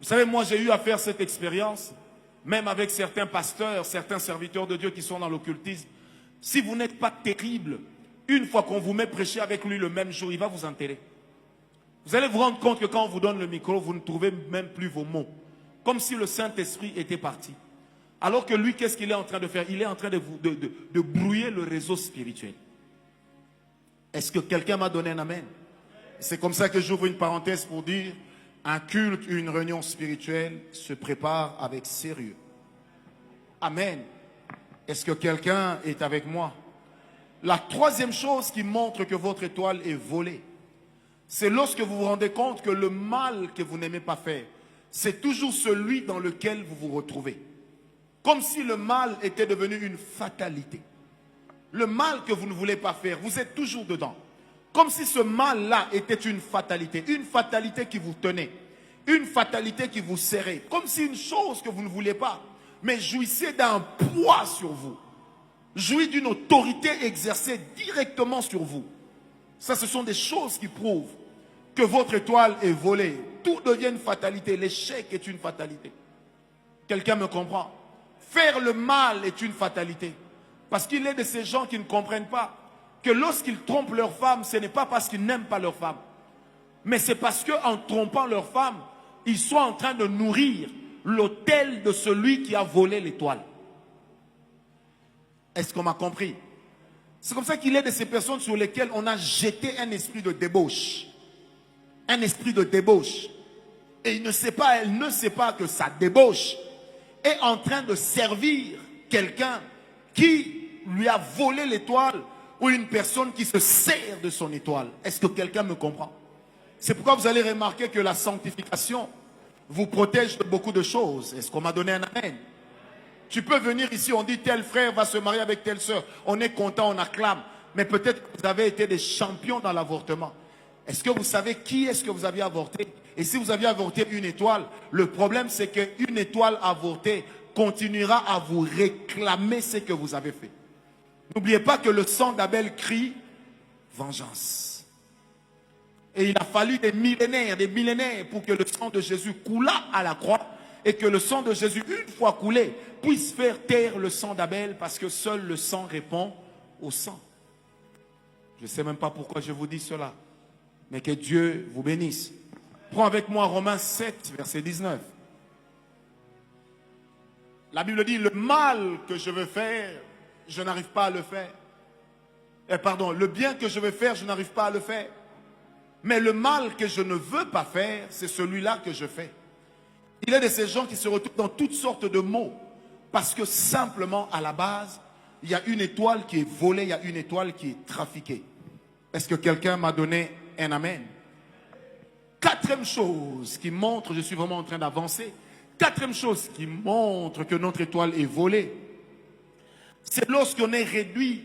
Vous savez, moi j'ai eu à faire cette expérience, même avec certains pasteurs, certains serviteurs de Dieu qui sont dans l'occultisme. Si vous n'êtes pas terrible, une fois qu'on vous met prêcher avec lui le même jour, il va vous enterrer. Vous allez vous rendre compte que quand on vous donne le micro, vous ne trouvez même plus vos mots. Comme si le Saint-Esprit était parti. Alors que lui, qu'est-ce qu'il est en train de faire? Il est en train de brouiller le réseau spirituel. Est-ce que quelqu'un m'a donné un amen? C'est comme ça que j'ouvre une parenthèse pour dire, un culte, une réunion spirituelle se prépare avec sérieux. Amen. Est-ce que quelqu'un est avec moi? La troisième chose qui montre que votre étoile est volée, c'est lorsque vous vous rendez compte que le mal que vous n'aimez pas faire, c'est toujours celui dans lequel vous vous retrouvez. Comme si le mal était devenu une fatalité. Le mal que vous ne voulez pas faire, vous êtes toujours dedans. Comme si ce mal-là était une fatalité qui vous tenait, une fatalité qui vous serrait. Comme si une chose que vous ne voulez pas, mais jouissait d'un poids sur vous. Jouit d'une autorité exercée directement sur vous. Ça, ce sont des choses qui prouvent que votre étoile est volée. Tout devient une fatalité. L'échec est une fatalité. Quelqu'un me comprend? Faire le mal est une fatalité. Parce qu'il est de ces gens qui ne comprennent pas que lorsqu'ils trompent leur femme, ce n'est pas parce qu'ils n'aiment pas leur femme. Mais c'est parce qu'en trompant leur femme, ils sont en train de nourrir l'autel de celui qui a volé l'étoile. Est-ce qu'on m'a compris? C'est comme ça qu'il est de ces personnes sur lesquelles on a jeté un esprit de débauche. Un esprit de débauche. Et il ne sait pas, elle ne sait pas que sa débauche est en train de servir quelqu'un qui lui a volé l'étoile ou une personne qui se sert de son étoile. Est-ce que quelqu'un me comprend? C'est pourquoi vous allez remarquer que la sanctification vous protège de beaucoup de choses. Est-ce qu'on m'a donné un amen? Tu peux venir ici, on dit tel frère va se marier avec telle sœur. On est content, on acclame. Mais peut-être que vous avez été des champions dans l'avortement. Est-ce que vous savez qui est-ce que vous aviez avorté? Et si vous aviez avorté une étoile, le problème c'est qu'une étoile avortée continuera à vous réclamer ce que vous avez fait. N'oubliez pas que le sang d'Abel crie vengeance. Et il a fallu des millénaires pour que le sang de Jésus coulât à la croix et que le sang de Jésus, une fois coulé, puisse faire taire le sang d'Abel parce que seul le sang répond au sang. Je ne sais même pas pourquoi je vous dis cela, mais que Dieu vous bénisse. Prends avec moi Romains 7, verset 19. La Bible dit, le mal que je veux faire, je n'arrive pas à le faire. Le bien que je veux faire, je n'arrive pas à le faire. Mais le mal que je ne veux pas faire, c'est celui-là que je fais. Il y a de ces gens qui se retrouvent dans toutes sortes de maux. Parce que simplement, à la base, il y a une étoile qui est volée, il y a une étoile qui est trafiquée. Est-ce que quelqu'un m'a donné un amen? Quatrième chose qui montre, je suis vraiment en train d'avancer. Quatrième chose qui montre que notre étoile est volée, c'est lorsqu'on est réduit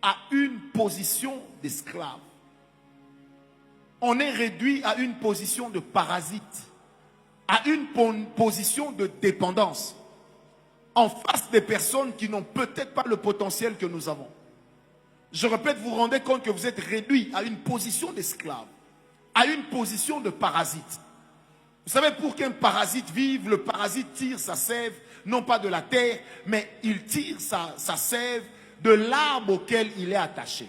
à une position d'esclave. On est réduit à une position de parasite, à une position de dépendance, en face des personnes qui n'ont peut-être pas le potentiel que nous avons. Je répète, vous vous rendez compte que vous êtes réduit à une position d'esclave, à une position de parasite. Vous savez, pour qu'un parasite vive, le parasite tire sa sève, non pas de la terre, mais il tire sa sève de l'arbre auquel il est attaché.